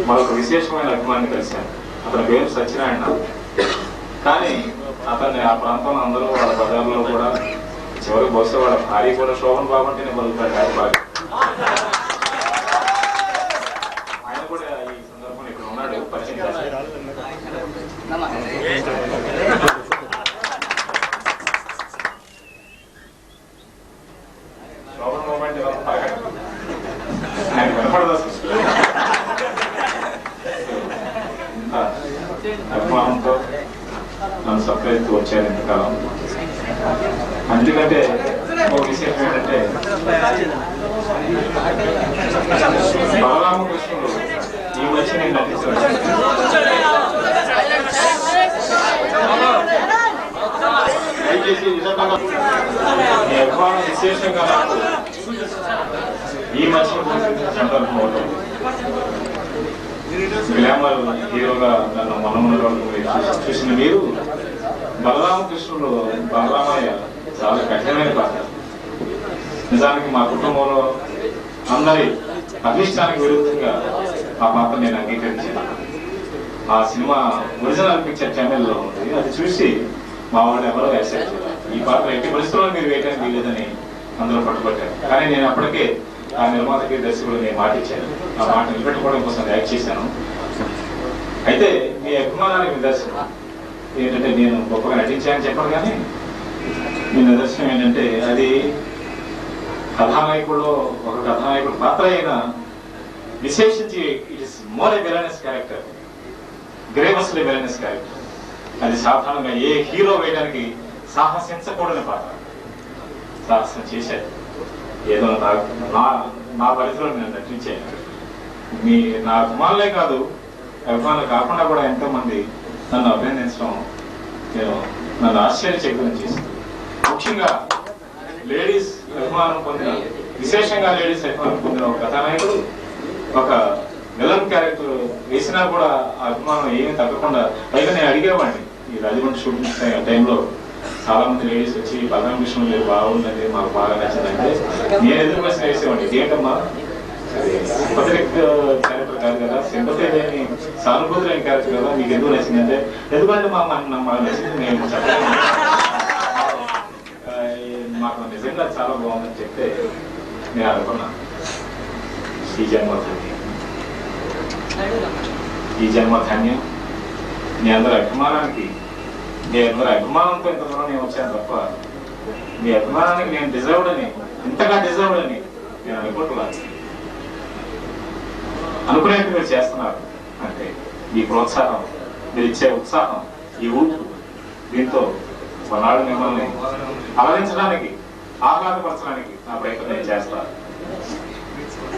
మరొక విశేషమైన అభిమాని కలిశాను. అతని పేరు సత్యనారాయణ. కానీ అతన్ని ఆ ప్రాంతంలో అందరూ వాళ్ళ బజార్లో కూడా చివరికి బహుశా వాళ్ళ భార్య కూడా శోభన్ బాబు అంటేనే పలుకుతాడు భార్య. ఆయన కూడా ఈ సందర్భంలో ఇక్కడ ఉన్నాడు, పరిచయం చేస్తాడు. శోభన్ బాబు అంటే ఆయన వినపడదు అసలు. అభిమానంతో నన్ను సప్లైతో వచ్చాను ఇంతకాలం. ఎందుకంటే ఒక విషయం ఏంటంటే బలరామకృష్ణుడు ఈ మధ్య నేను నటించాను. దయచేసి నిజంగా ఈ అభిమానం విశేషంగా నాకు ఈ మధ్య సందర్భం అవుతుంది. గ్లామర్ హీరోగా నన్ను మనమున్న చూసిన మీరు బలరామకృష్ణుడు బలరామయ్య చాలా కఠినమైన పాత్ర. నిజానికి మా కుటుంబంలో అందరి అభిష్టానికి విరుద్ధంగా ఆ పాత్ర నేను అంగీకరించాను. ఆ సినిమా ఒరిజినల్ పిక్చర్ ఛానల్లో ఉంది, అది చూసి మా వాళ్ళు ఎవరో యాక్సెప్ట్ చేయాలి. ఈ పాత్ర ఎట్టి పరిస్థితుల్లో మీరు వేయడానికి వీలేదని అందరూ పట్టుబట్టారు. కానీ నేను అప్పటికే ఆ నిర్మాతకి దర్శకుడు నేను మాట ఇచ్చాను. ఆ మాట నిలబెట్టుకోవడం కోసం యాక్ట్ చేశాను. అయితే మీ అభిమానానికి నిదర్శనం ఏంటంటే నేను గొప్పగా నటించానని చెప్పను, కానీ మీ నిదర్శనం ఏంటంటే అది కథానాయకుడు ఒక కథానాయకుడు పాత్ర అయినా విశేషించి it is more a villainous character, grievously villainous character. అది సాధారణంగా ఏ హీరో వేయడానికి సాహసించకూడని పాత్ర. సాహసం చేశాడు. ఏదో నా పరిధిలో నేను నటించాను. నా అభిమానులే కాదు, అభిమానులు కాకుండా కూడా ఎంతో మంది నన్ను అభినందించడం నన్ను ఆశ్చర్యచకితం చేసింది. ముఖ్యంగా లేడీస్ అభిమానం పొందిన, విశేషంగా లేడీస్ అభిమానం పొందిన ఒక కథానాయకుడు ఒక విలన్ క్యారెక్టర్ వేసినా కూడా ఆ అభిమానం ఏమీ తగ్గకుండా. పైగా నేను అడిగేవాడిని ఈ రాజమండ్రి షూటింగ్ టైంలో చాలా మంది లేడీస్ వచ్చి బలరామ కృష్ణ మీరు బాగుందండి, మాకు బాగా నచ్చిందంటే నేను ఎదురు ప్రశ్న వేసేవాడిని, ఏంటమ్మా సింపథెటిక్ క్యారెక్టర్ కాదు కదా, సింపథీ లేని సానుభూతి లేని క్యారెక్టర్ కదా, మీకు ఎందుకు నచ్చిందంటే ఎందుకంటే మాకు నచ్చింది నేను చెప్పలేను, మాకు నిజంగా చాలా బాగుందని చెప్తే నేను అనుకున్నా ఈ జన్మ ధన్యం. మీ అందరి అభిమానానికి, మీ అందరి అభిమానంతో ఇంత దూరం నేను వచ్చాను తప్ప మీ అభిమానానికి నేను డిజర్వ్డ్ అని, ఇంతగా డిజర్వ్డ్ అని నేను అనుకుంటున్నాను. అనుకునేట్టు మీరు చేస్తున్నారు అంటే ఈ ప్రోత్సాహం, మీరు ఇచ్చే ఉత్సాహం, ఈ ఊపు, దీంతో కొన్నాళ్ళు మిమ్మల్ని అలరించడానికి, ఆహ్లాదపరచడానికి నా ప్రయత్నం నేను చేస్తాను.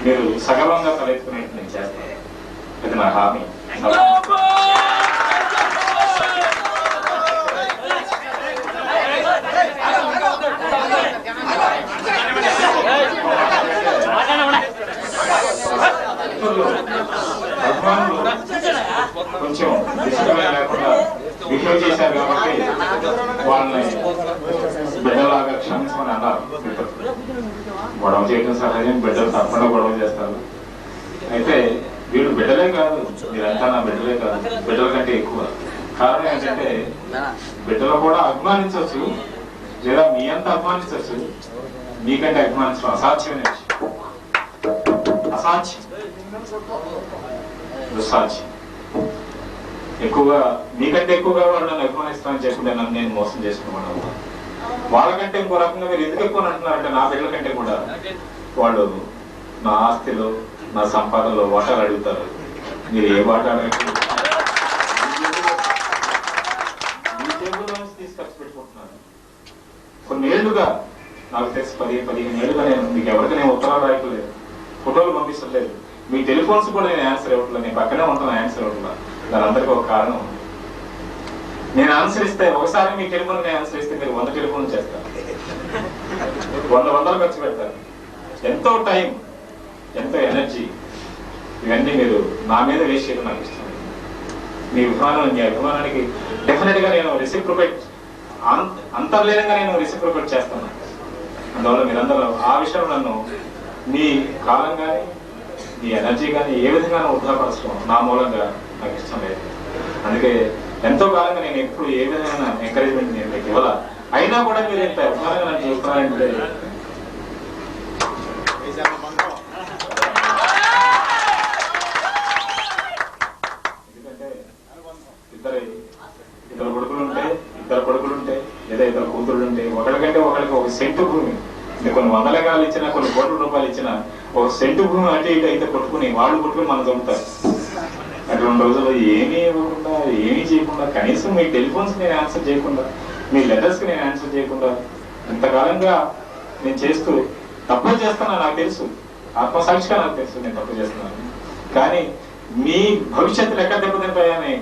మీరు సగర్వంగా తలెత్తుకునేట్టు నేను చేస్తాను. ఇది నా హామీ. అభిమానులు కొంచెం డిసిప్లిన్ లేకుండా బిహేవ్ చేశారు కాబట్టి వాళ్ళని బిడ్డలాగా క్షమించమని అన్నారు. గొడవ చేయడం సహజం, బిడ్డలు తప్పకుండా గొడవ చేస్తారు. అయితే వీడు బిడ్డలే కాదు, మీరంతా నా బిడ్డలే కాదు, బిడ్డల కంటే ఎక్కువ. కారణం ఏంటంటే బిడ్డలు కూడా అభిమానించవచ్చు, లేదా మీ అంతా అభిమానించవచ్చు, మీకంటే అభిమానించడం అసాధ్యమైన విషయం. అసాధ్యం, దుస్సాధ్యం. ఎక్కువగా మీకంటే ఎక్కువగా వాళ్ళు నన్ను అభిమానిస్తానని చెప్పుకుంటే నన్ను నేను మోసం చేసుకున్నాను. వాళ్ళకంటే ఇంకో రకంగా మీరు ఎందుకు ఎక్కువ అంటున్నారంటే నా బిడ్డల కంటే కూడా వాళ్ళు నా ఆస్తిలో, నా సంపాదనలో వాటాలు అడుగుతారు. మీరు ఏ వాటా అడగట్లేదు, మీ టేబుల్ నుంచి తీసి ఖర్చు పెట్టుకుంటున్నారు. కొన్ని ఏళ్లుగా నాకు తెలిసి 10-15 ఏళ్ళుగా నేను మీకు ఎవరికి నేను ఉత్తరాలు రాయట్లేదు, ఫోటోలు పంపిస్తలేదు, మీ టెలిఫోన్స్ కూడా నేను ఆన్సర్ ఇవ్వట్లేదు, నేను పక్కనే ఉంటాను ఆన్సర్ ఇవ్వట్లేదు. దాని అందరికీ ఒక కారణం, నేను ఆన్సర్ ఇస్తే ఒకసారి మీ టెలిఫోన్ నేను ఆన్సర్ ఇస్తే మీరు 100 టెలిఫోన్ చేస్తారు, 100 ఖర్చు పెడతారు. ఎంతో టైం, ఎంతో ఎనర్జీ, ఇవన్నీ మీరు నా మీద వేస్ట్ చేయడం నాకు ఇష్టం. మీ అభిమానానికి డెఫినెట్ గా నేను రెసిప్రొకేట్, అంతర్లీనంగా నేను రెసిప్రొకేట్ చేస్తాను. అందువల్ల మీరందరూ ఆ విషయంలో నన్ను మీ కాలం కానీ నీ ఎనర్జీ కానీ ఏ విధంగా వృధాపరచడం నా మూలంగా నాకు ఇష్టం లేదు. అందుకే ఎంతో కాలంగా నేను ఎప్పుడు ఏ విధమైన ఎంకరేజ్మెంట్ నేను మీకు ఇవ్వాల, అయినా కూడా మీరు ఎంత అభిమానంగా నన్ను చూస్తున్నారంటే ఎందుకంటే ఇద్దరు కొడుకులుంటే లేదా ఇద్దరు కూతురుంటే ఒకరికంటే ఒకరికి ఒక సెంటు భూమి, కొన్ని వందల ఎకరాలు ఇచ్చినా కొన్ని కోట్ల రూపాయలు ఇచ్చినా ఒక సెంటు భూమి అంటే ఇటు అయితే కొట్టుకుని మనం చంపుతారు. అటువంటి రోజుల్లో ఏమీ ఇవ్వకుండా ఏమీ చేయకుండా కనీసం మీ టెలిఫోన్స్ నేను ఆన్సర్ చేయకుండా మీ లెటర్స్కి నేను ఆన్సర్ చేయకుండా ఇంతకాలంగా నేను చేస్తూ తప్పులు చేస్తున్నా నాకు తెలుసు, ఆత్మసాక్షిగా నాకు తెలుసు నేను తప్పు చేస్తున్నాను. కానీ మీ భవిష్యత్తులు ఎక్కడ దెబ్బతింటాయని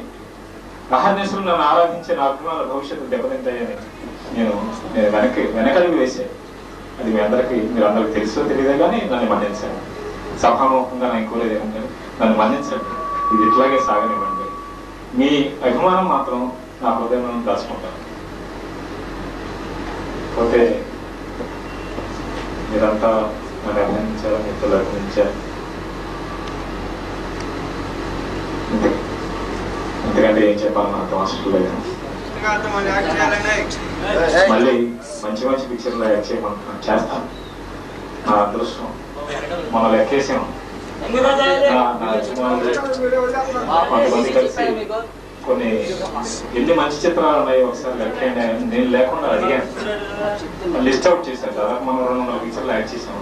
అహర్నిశలు నన్ను ఆరాధించే నా అభిమానుల భవిష్యత్తు దెబ్బతింటాయని నేను వెనకడుగు వేసాను. అది మీ అందరికీ మీరు అందరికి తెలుసో తెలియదే కానీ నన్ను మన్నించండి. సభాముఖంగా నేను కోరేది ఏమంటే నన్ను మన్నించండి, ఇది ఇట్లాగే సాగనివ్వండి. మీ అభిమానం మాత్రం నా హృదయంలో దాచుకుంటాను. పోతే మీరంతా నన్ను అభినందించారు, మిత్రులు అభినందించారు. ఎందుకంటే ఏం చెప్పాలి నాకు అవసరం లేదు. మళ్ళీ మంచి మంచి పిక్చర్లో యాక్ట్ చేయమంటున్నాను, చేస్తాను. నా అదృష్టం మనం లెక్కేసాం. కొంతమంది కలిసి కొన్ని ఎన్ని మంచి చిత్రాలు ఉన్నాయో ఒకసారి లెక్కండి. నేను లేకుండా అడిగాను, లిస్ట్ అవుట్ చేశాను. దాదాపు మనం 200 పిక్చర్లు యాడ్ చేసాం.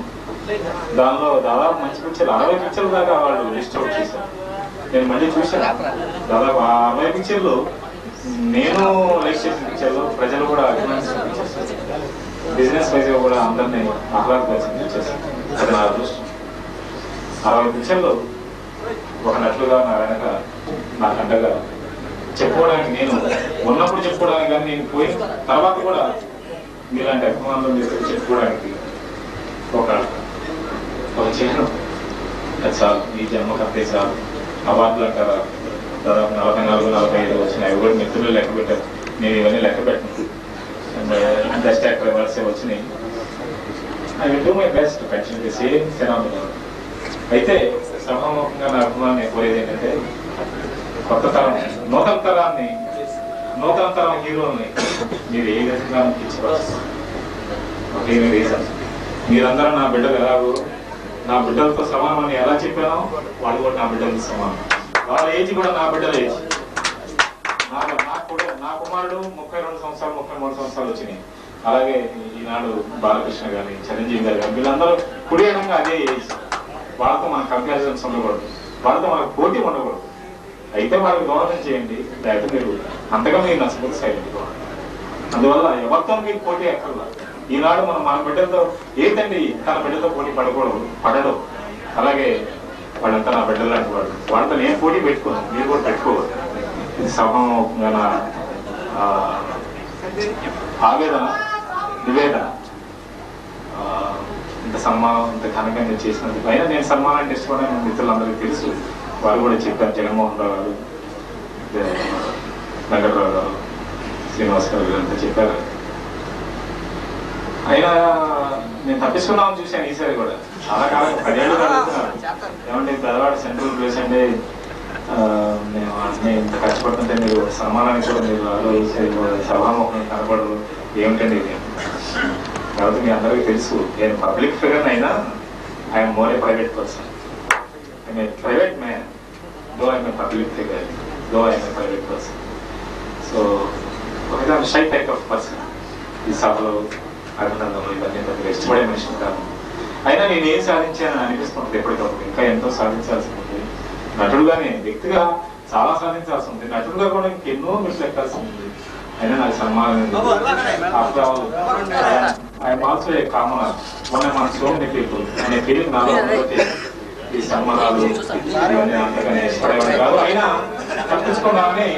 దానిలో దాదాపు మంచి పిక్చర్లు 60 పిక్చర్ల దాకా వాళ్ళు లిస్ట్ అవుట్ చేశారు. నేను మళ్ళీ చూశాను. దాదాపు 60 పిక్చర్లు నేను లైక్ చేసిన పిక్చర్లు ప్రజలు కూడా అభిమానించిన పిక్చర్స్, బిజినెస్ వైజ్ కూడా అందరినీ ఆహ్లాదపరిచిన పిక్చర్స్. అది నా అదృష్టం. 60 పిక్చర్లు ఒక నటులుగా నా వెనక నాకు అండగా చెప్పుకోవడానికి, నేను ఉన్నప్పుడు చెప్పుకోవడానికి కానీ నేను పోయిన తర్వాత కూడా మీలాంటి అభిమానులు చెప్పుకోవడానికి ఒక చిహ్నం అది చాలు. ఈ జన్మ కథే చాలు. అవార్డులు అంటారా దాదాపు 44, 45 వచ్చినాయి. అవి కూడా మిత్రులు లెక్క పెట్టారు, నేను ఇవన్నీ లెక్క పెట్టను. బెస్ట్ యాక్టర్ అవార్డ్స్ వచ్చినాయి. I will do my best continue same phenomenal. అయితే సభాముఖంగా నా అభిమానం కోరేది ఏంటంటే కొత్త తరం నూతన తరం హీరోల్ని మీరు ఏ విధంగా ఇచ్చిపరుస్తారు. ఒకే రీజన్, మీరందరూ నా బిడ్డలు ఎలాగో నా బిడ్డలతో సమానమని ఎలా చెప్పానో వాళ్ళు కూడా నా బిడ్డలతో సమానం. వాళ్ళ ఏజ్ కూడా నా బిడ్డల ఏజ్. నా కుమారుడు 32 సంవత్సరాలు 33 సంవత్సరాలు వచ్చినాయి. అలాగే ఈనాడు బాలకృష్ణ గారి, చిరంజీవి గారు కానీ వీళ్ళందరూ కుడి విధంగా అదే ఏజ్. వాళ్ళతో మనకు కంపారిజన్స్ ఉండకూడదు, వాళ్ళతో మనకు పోటీ ఉండకూడదు. అయితే వాళ్ళకి గౌరవం చేయండి, లేకపోతే మీరు అంతగా మీరు నచ్చకపోతే సైలెంట్. అందువల్ల ఎవరితో మీకు పోటీ ఎక్కర్లా. ఈనాడు మన బిడ్డలతో ఏంటండి తన బిడ్డతో పోటీ పడడు. అలాగే వాళ్ళంతా నా బిడ్డలు లాంటి వాడు, వాళ్ళతో నేను పోటీ పెట్టుకోను, మీరు కూడా పెట్టుకోవద్దు. ఇది సభాముఖంగా ఆవేదన, నివేదన. ఇంత సన్మానం ఇంత ఘనంగా నేను చేసినందుకు అయినా నేను సన్మానాన్ని ఇష్టపడిన మిత్రులందరికీ తెలుసు. వారు కూడా చెప్పారు, జగన్మోహన్ రావు గారు, నగరరావు గారు, శ్రీనివాస్ గారు వీళ్ళంతా చెప్పారు. అయినా నేను తప్పించుకున్నామని చూశాను ఈసారి కూడా. చాలా కాలం 10 ఏళ్ళు అడుగుతున్నారు, ఏమంటే పెద్దవాడు సెంట్రల్ ప్లేస్ అంటే మేము అన్నీ ఇంత కష్టపడుతుంటే మీరు సన్మానానికి కూడా మీరు ఆలోచించేది సభాముఖం కనపడరు ఏమిటండి ఇది. కాబట్టి మీ అందరికీ తెలుసు, నేను పబ్లిక్ ఫిగర్ అయినా I'm more A private person. I'm a private man though I'm a public figure, though I'm a private person. So ఒక షై టైప్ ఆఫ్ పర్సన్. ఈ సభలో అభినందనలు ఇవన్నీ పెద్దగా ఇష్టపడే మనిషిని కాదు. అయినా నేను ఏం సాధించానని అనిపిస్తుంది ఎప్పటికప్పుడు. ఇంకా ఎంతో సాధించాల్సి ఉంది. నటుడుగానే వ్యక్తిగా చాలా సాధించాల్సి ఉంది, నటుడుగా కూడా ఇంకెన్నో మిషన్ ఎక్కాల్సి ఉంది. అయినా నాకు సన్మానం I'm also a commoner, one మన సో మెనీ పీపుల్ అనే ఫీలింగ్ నాలో. ఈ సన్మానాలు ఇవన్నీ అంతగానే ఇష్టపడేవాడు కాదు. అయినా తప్పించుకోవాలని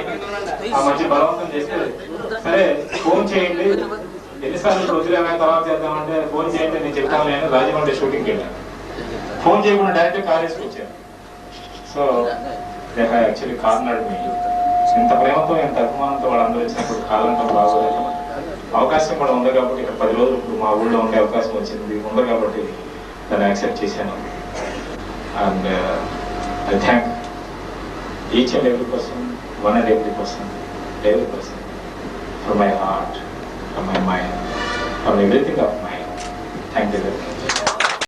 ఆ మధ్య బలవంతం చేస్తే సరే ఫోన్ చేయండి, ఎన్నిసార్లు రోజులేమైనా తర్వాత చేద్దామంటే ఫోన్ చేయండి నేను చెప్తాను. నేను రాజమండ్రి షూటింగ్కి వెళ్ళాను, ఫోన్ చేయకుండా డైరెక్ట్ కార్ వేసుకొచ్చాను. సో యాక్చువల్లీ కార్ నడిమి ఇంత ప్రేమతో ఇంత అభిమానంతో వాళ్ళందరూ వచ్చినప్పుడు కాలంతో బాగోలేదు. అవకాశం కూడా ఉంది కాబట్టి ఇక్కడ 10 రోజులు ఇప్పుడు మా ఊళ్ళో ఉండే అవకాశం ఉంది కాబట్టి దాన్ని యాక్సెప్ట్ చేశాను. And I thank each and every person, one and every person, from my heart, from my mind, from everything of mine. Thank you very much.